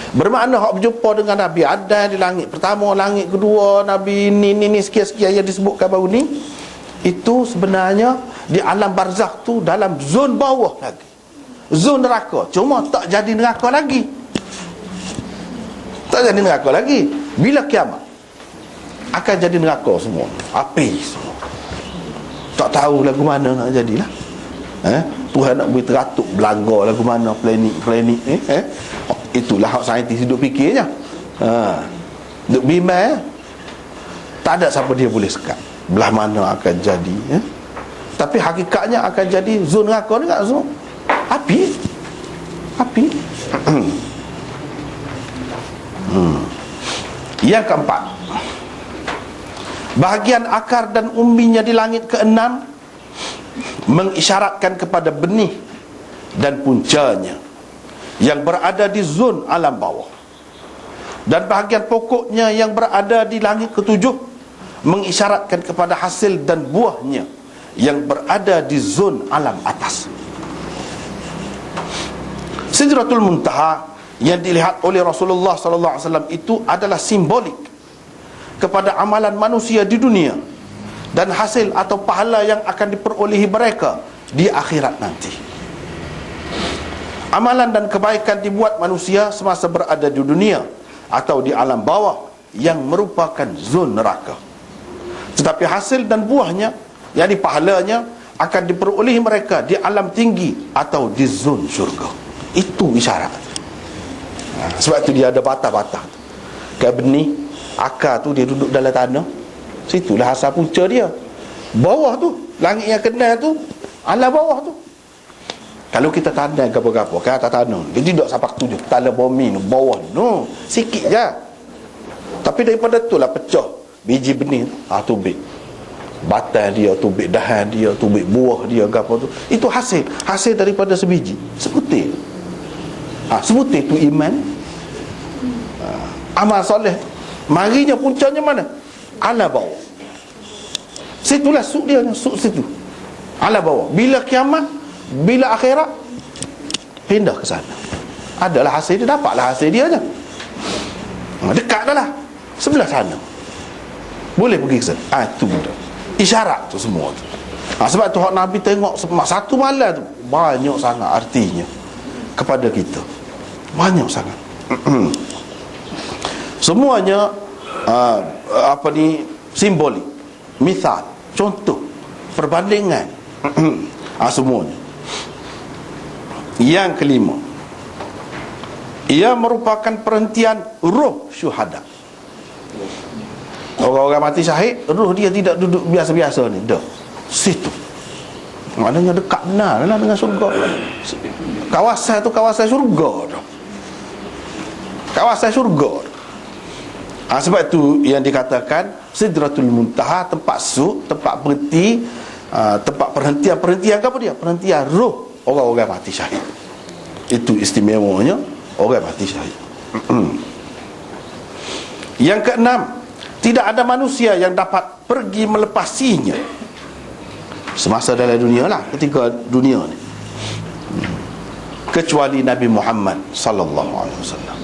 Bermakna hak berjumpa dengan Nabi Adam di langit pertama, langit kedua, Nabi ni sekian-sekian yang disebutkan baru ni, itu sebenarnya di alam barzakh tu dalam zon bawah lagi, zon neraka. Cuma tak jadi neraka lagi, tak jadi neraka lagi. Bila kiamat akan jadi neraka semua, api semua. Tak tahu lagu mana nak jadilah. Tuhan nak beri teratuk belanga lagu mana planet ni. Itulah hak saintis duk fikirnya. Duk bimbang. Tak ada siapa dia boleh sekat belah mana akan jadi. Tapi hakikatnya akan jadi zon neraka ni kat zon api. Yang keempat, bahagian akar dan umbinya di langit keenam mengisyaratkan kepada benih dan puncanya yang berada di zon alam bawah, dan bahagian pokoknya yang berada di langit ketujuh mengisyaratkan kepada hasil dan buahnya yang berada di zon alam atas. Sidratul Muntaha yang dilihat oleh Rasulullah sallallahu alaihi wasallam itu adalah simbolik kepada amalan manusia di dunia dan hasil atau pahala yang akan diperolehi mereka di akhirat nanti. Amalan dan kebaikan dibuat manusia semasa berada di dunia atau di alam bawah yang merupakan zon neraka. Tetapi hasil dan buahnya, yakni pahalanya, akan diperolehi mereka di alam tinggi atau di zon syurga. Itu isyarat. Sebab tu dia ada batah-batah. Kayak benih, akar tu dia duduk dalam tanah. Situlah asal punca dia. Bawah tu, langit yang kenal tu, alam bawah tu. Kalau kita tanam apa-apa kan atas tanah, dia tidak sampai tujuh tanah bumi tu, bawah tu, sikit je. Tapi daripada tu lah pecah biji benih tu, tubik batang dia, tubik dahan dia, tubik buah dia, apa tu. Itu hasil daripada sebiji sebutir. Sebutir tu iman, amal soleh. Marinya puncanya mana? Alam bawah. Situlah suk dia, suk situ, alam bawah. Bila kiamat, bila akhirat, pindah ke sana. Adalah hasil dia, dapatlah hasil dia je. Dekat dah lah, sebelah sana, boleh pergi ke sana. Itu benda isyarat tu semua tu. Sebab tu hak Nabi tengok satu malam tu banyak sangat artinya kepada kita. Banyak sangat. Semuanya simbolik, misal, contoh, perbandingan. Semuanya. Yang kelima, ia merupakan perhentian roh syuhada. Orang-orang mati syahid, roh dia tidak duduk biasa-biasa ni, dah situ. Maknanya dekat benar lah dengan syurga. Kawasan tu kawasan syurga dah. Kawasan syurga. Sebab itu yang dikatakan Sidratul Muntaha, tempat suk, tempat berhenti, tempat perhentian apa dia? Perhentian roh orang-orang mati syahid. Itu istimewanya orang mati syahid. Yang keenam, tidak ada manusia yang dapat pergi melepasinya semasa dalam dunia lah, ketika dunia ni, kecuali Nabi Muhammad sallallahu alaihi wasallam.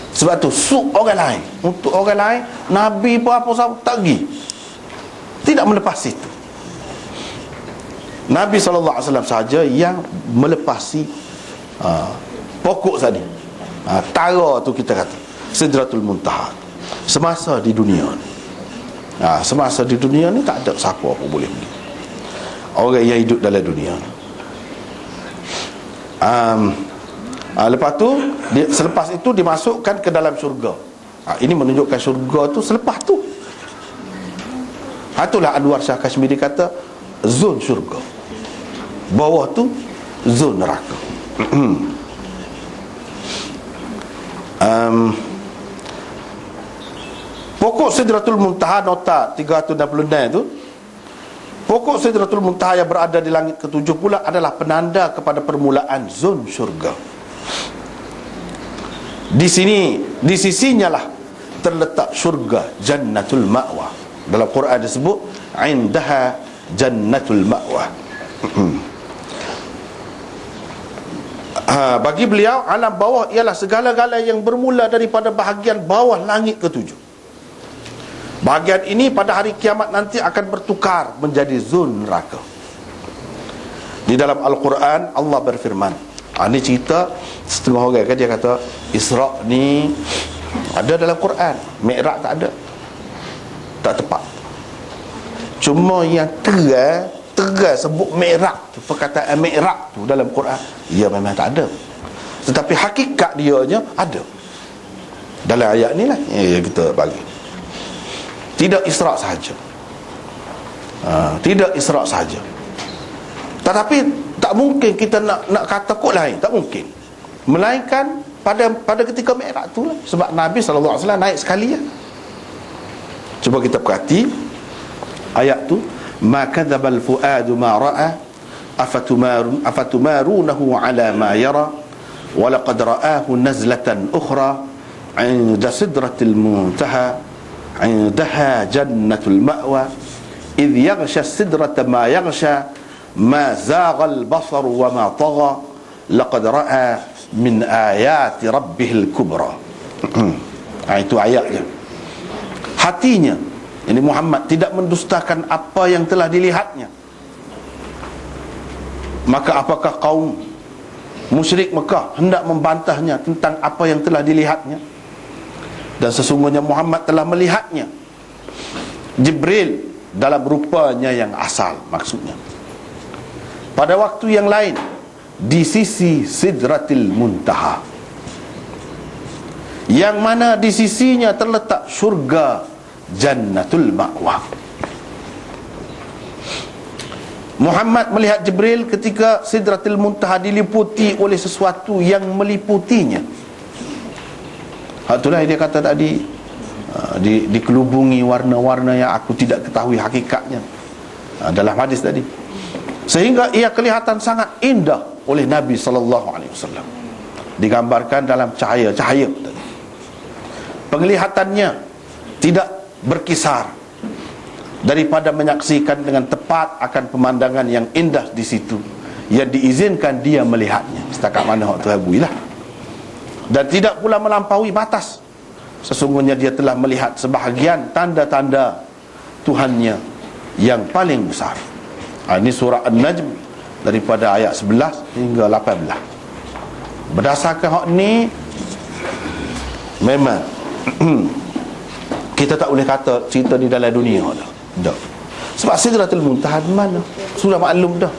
Sebab tu suk orang lain, untuk orang lain Nabi pun apa sahaja tak pergi, tidak melepasi itu. Nabi sallallahu alaihi wasallam sahaja yang melepasi pokok tadi, tara tu kita kata Sidratul Muntaha semasa di dunia ni. Semasa di dunia ni tak ada siapa pun boleh pergi, orang yang hidup dalam dunia ni. Lepas tu selepas itu dimasukkan ke dalam syurga. Ini menunjukkan syurga tu selepas tu. Itulah Anwar Shah Kashmiri kata zon syurga, bawah tu zon neraka. Pokok Sidratul Muntaha, nota 366 tu, pokok Sidratul Muntaha yang berada di langit ketujuh pula adalah penanda kepada permulaan zon syurga. Di sisinya lah terletak syurga Jannatul Ma'wa. Dalam Quran disebut indaha Jannatul Ma'wa. Bagi beliau, alam bawah ialah segala-gala yang bermula daripada bahagian bawah langit ketujuh. Bahagian ini pada hari kiamat nanti akan bertukar menjadi zon neraka. Di dalam Al-Quran Allah berfirman, ini cerita setengah orang kan, dia kata Isra' ni ada dalam Quran, Mi'raj tak ada. Tak tepat. Cuma yang terang sebut Mi'raj tu, perkataan Mi'raj tu dalam Quran, ia memang tak ada. Tetapi hakikat dia nya ada. Dalam ayat ni lah yang kita bagi. Tidak Isra' sahaja. Tidak Isra' sahaja. Tetapi tak mungkin kita nak kata kod lain, tak mungkin. Melainkan pada ketika Mi'raj tu lah. Sebab Nabi SAW naik sekali ya. Cuba kita perhati ayat tu, ma kadzabal fuadu ma ra'a afatumarunahu ala ma yara wa laqad ra'ahu nazlatan ukhra 'inda sidratil muntaha 'indaha jannatul ma'wa idh yaghsha sidrata ma yaghsha ma zaghal basar wa ma tagha laqad ra'a min ayati rabbihil kubra. Itu ayatnya. Hatinya, ini Muhammad tidak mendustakan apa yang telah dilihatnya. Maka apakah kaum musyrik Mekah hendak membantahnya tentang apa yang telah dilihatnya? Dan sesungguhnya Muhammad telah melihatnya, Jibril dalam rupanya yang asal, maksudnya pada waktu yang lain di sisi Sidratil Muntaha, yang mana di sisinya terletak syurga Jannatul Ma'wa. Muhammad melihat Jibril ketika Sidratul Muntaha diliputi oleh sesuatu yang meliputinya. Itulah dia kata tadi, dikelubungi warna-warna yang aku tidak ketahui hakikatnya, dalam hadis tadi. Sehingga ia kelihatan sangat indah oleh Nabi SAW. Digambarkan dalam cahaya-cahaya tadi. Penglihatannya tidak berkisar daripada menyaksikan dengan tepat akan pemandangan yang indah di situ, yang diizinkan dia melihatnya setakat mana waktu habuilah. Dan tidak pula melampaui batas. Sesungguhnya dia telah melihat sebahagian tanda-tanda Tuhannya yang paling besar. Ini surah An-Najm daripada ayat 11 hingga 18. Berdasarkan hak ni, memang kita tak boleh kata cerita di dalam dunia dah. Sebab Sidratul Muntaha mana? Sudah maklum dah.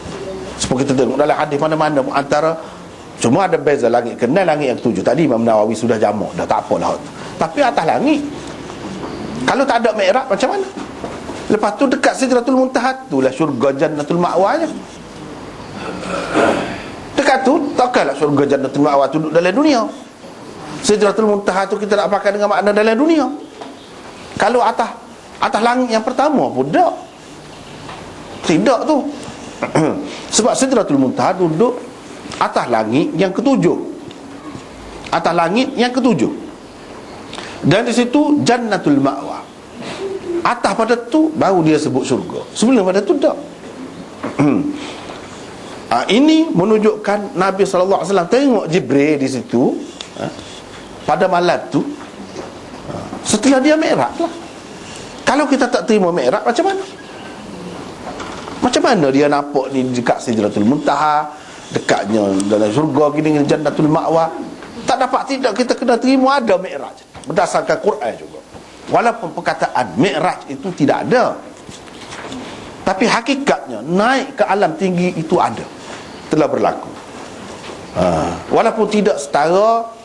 Sebab kita tengok dalam hadis mana-mana antara, cuma ada beza langit kenal langit yang ketujuh. Tadi Imam Nawawi sudah jamak dah, tak apalah. Tapi atas langit, kalau tak ada Mi'raj macam mana? Lepas tu dekat Sidratul Muntaha itulah syurga Jannatul Ma'wa nya. Dekat tu takkanlah syurga Jannatul Ma'wa tu duduk dalam dunia. Sidratul Muntaha tu kita nak pakai dengan makna dalam dunia. Kalau atas langit yang pertama pun tidak tu. Sebab Sidratul Muntaha duduk atas langit yang ketujuh. Atas langit yang ketujuh. Dan di situ Jannatul Ma'wa. Atas pada tu baru dia sebut syurga. Sebelum pada tu tak. Ini menunjukkan Nabi SAW tengok Jibril di situ pada malam tu, setelah dia Mi'raj lah. Kalau kita tak terima Mi'raj, macam mana? Macam mana dia nampak ni dekat Sidratul Muntaha, dekatnya dalam syurga gini, Jannatul Ma'wa? Tak dapat tidak, kita kena terima ada Mi'raj berdasarkan Quran juga. Walaupun perkataan Mi'raj itu tidak ada, tapi hakikatnya naik ke alam tinggi itu ada, telah berlaku. Walaupun tidak setara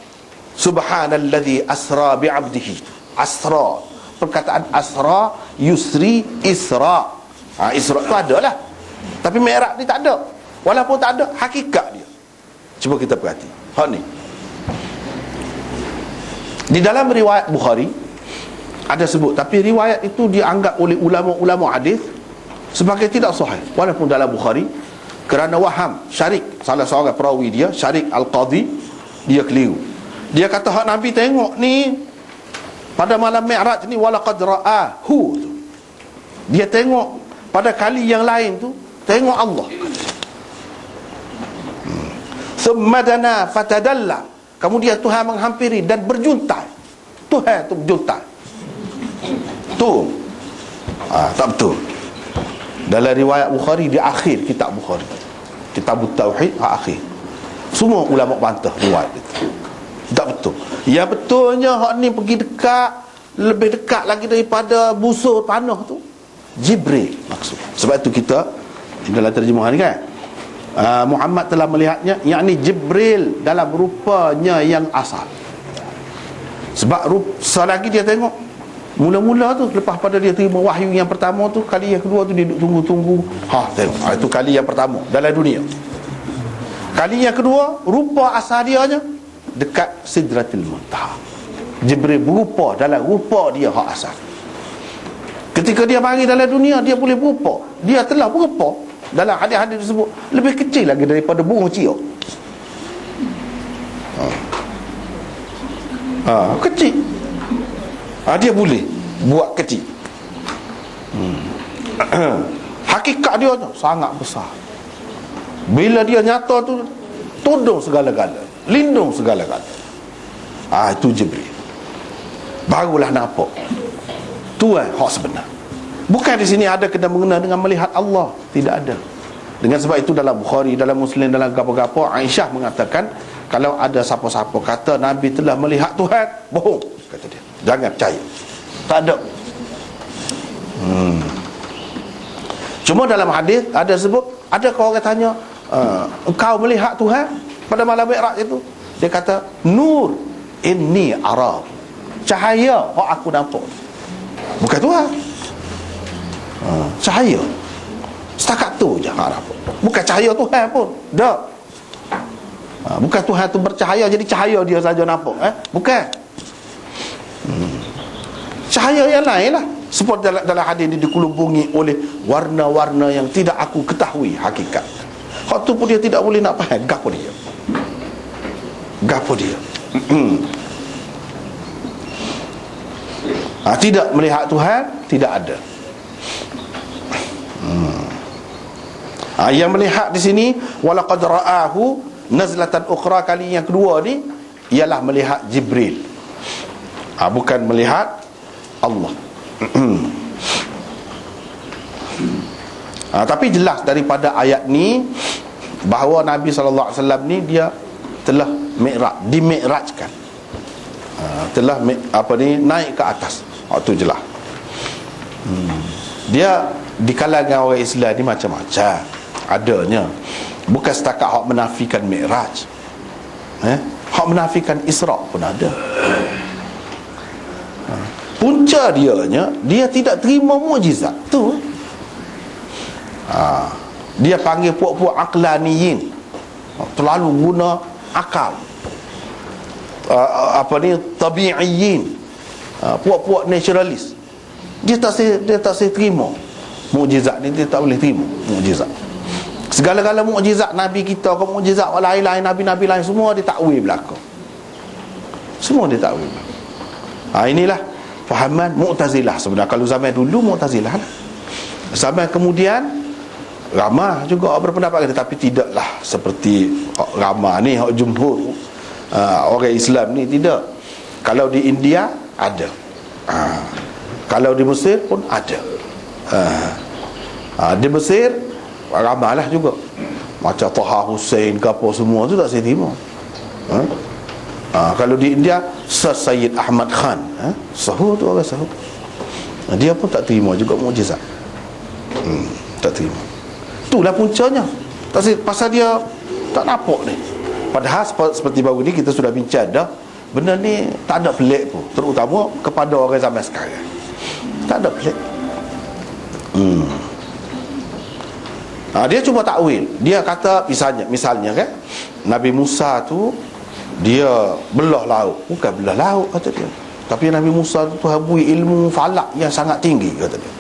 Subhanalladzi asra bi'abdihi. Asra, perkataan asra, yusri, isra. Isra tu ada lah, tapi Mi'raj ni tak ada. Walaupun tak ada, hakikat dia. Cuba kita perhati hak ni. Di dalam riwayat Bukhari ada sebut, tapi riwayat itu dianggap oleh ulama-ulama hadis sebagai tidak sahih. Walaupun dalam Bukhari, kerana waham Syarik, salah seorang perawi dia, Syarik Al-Qadhi, dia keliru. Dia kata hak Nabi tengok ni pada malam Mi'raj ni, walaqad ra'ahu tu. Dia tengok pada kali yang lain tu, tengok Allah. Thumma dana fatadalla. Kemudian Tuhan menghampiri dan berjuntai. Tuhan tu berjuntai. Tu tak betul. Dalam riwayat Bukhari, di akhir kitab Bukhari, Kitab Tauhid akhir, semua ulama bantah riwayat itu. Tak betul. Yang betulnya hak ni pergi dekat, lebih dekat lagi daripada busur panah tu, Jibril maksud. Sebab itu kita dalam terjemahan ni kan, Muhammad telah melihatnya, yakni Jibril dalam rupanya yang asal. Sebab selagi dia tengok, mula-mula tu, lepas pada dia terima wahyu yang pertama tu, kali yang kedua tu dia duduk tunggu-tunggu. Tengok, itu kali yang pertama dalam dunia. Kali yang kedua, rupa asal dia nya dekat Sidratil Muntaha. Jibril berupa dalam rupa dia hak asal. Ketika dia mari dalam dunia, dia boleh berupa, dia telah berupa dalam hadis-hadis tersebut lebih kecil lagi daripada burung ciok. Kecil. Dia boleh buat kecil. Hakikat dia tu sangat besar. Bila dia nyata tu, todong segala-gala, lindung segala-gala. Itu Jibril. Barulah nampak Tuhan hak sebenar. Bukan di sini ada kena mengena dengan melihat Allah, tidak ada. Dengan sebab itu dalam Bukhari, dalam Muslim, dalam gapo-gapo, Aisyah mengatakan, kalau ada siapa-siapa kata Nabi telah melihat Tuhan, bohong, kata dia. Jangan percaya. Tak ada. Cuma dalam hadis ada sebut, ada orang tanya, engkau melihat Tuhan pada malam Mi'raj itu? Dia kata, nur inni ara. Cahaya hak aku nampak. Bukan Tuhan. Cahaya. Setakat tu je hak nampak. Bukan cahaya Tuhan pun. Tak. Bukan Tuhan tu bercahaya jadi cahaya dia saja nampak. Bukan. Cahaya yang lain lah. Seperti dalam hadis ini dikelubungi oleh warna-warna yang tidak aku ketahui hakikat. Hak tu pun dia tidak boleh nak faham. Gapo dia? Gapo dia? Tidak melihat Tuhan, tidak ada. Yang melihat di sini, walaqad ra'ahu nazlatan ukhra, kali yang kedua ni ialah melihat Jibril. Bukan melihat Allah. Tapi jelas daripada ayat ni bahawa Nabi SAW ni dia telah mi'raj, dimi'rajkan, telah naik ke atas. Itu jelas. Dia di kalangan orang Islam ni macam-macam adanya. Bukan setakat hak menafikan mi'raj, hak menafikan Isra pun ada. Punca dianya, dia tidak terima mukjizat tu. Dia panggil puak-puak aqlaniyin, terlalu guna akal. Tabi'iyin, puak-puak naturalis. Dia tak saya terima mukjizat ni. Dia tak boleh terima mukjizat. Segala-gala mukjizat Nabi kita, ke mukjizat lain-lain, Nabi-Nabi lain, semua dia takwil belaka. Semua dia takwil belaka. Inilah fahaman Mu'tazilah sebenarnya. Kalau zaman dulu Mu'tazilah lah. Zaman kemudian ramah juga berpendapat, tetapi tidaklah seperti ramah ni, jumhur orang Islam ni tidak. Kalau di India ada, kalau di Mesir pun ada. Di Mesir ramahlah juga, macam Taha Hussein ke apa, semua tu tak saya terima. Kalau di India, Sir Syed Ahmad Khan, sahur tu orang sahur, dia pun tak terima juga mukjizat. Tak terima. Itulah puncanya. Pasal dia tak nampak ni. Padahal seperti baru ni kita sudah bincang dah, benda ni tak ada pelik pun, terutama kepada orang zaman sekarang. Tak ada pelik. Dia cuba takwil. Dia kata misalnya kan, Nabi Musa tu dia belah laut. Bukan belah laut kata dia, tapi Nabi Musa tu Tuhan beri ilmu falak yang sangat tinggi kata dia,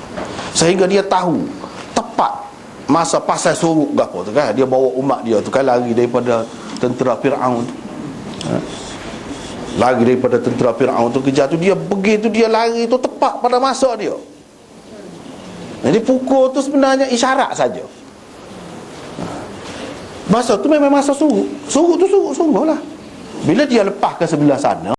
sehingga dia tahu tepat masa pasal surut ke apa tu kan. Dia bawa umat dia tu kan lari daripada tentera Fir'aun tu. Lari daripada tentera Fir'aun tu, kejar tu, dia begitu dia lari tu tepat pada masa dia. Jadi pukul tu sebenarnya isyarat saja. Masa tu memang masa surut. Surut tu surut sungguh lah. Bila dia lepas ke sebelah sana,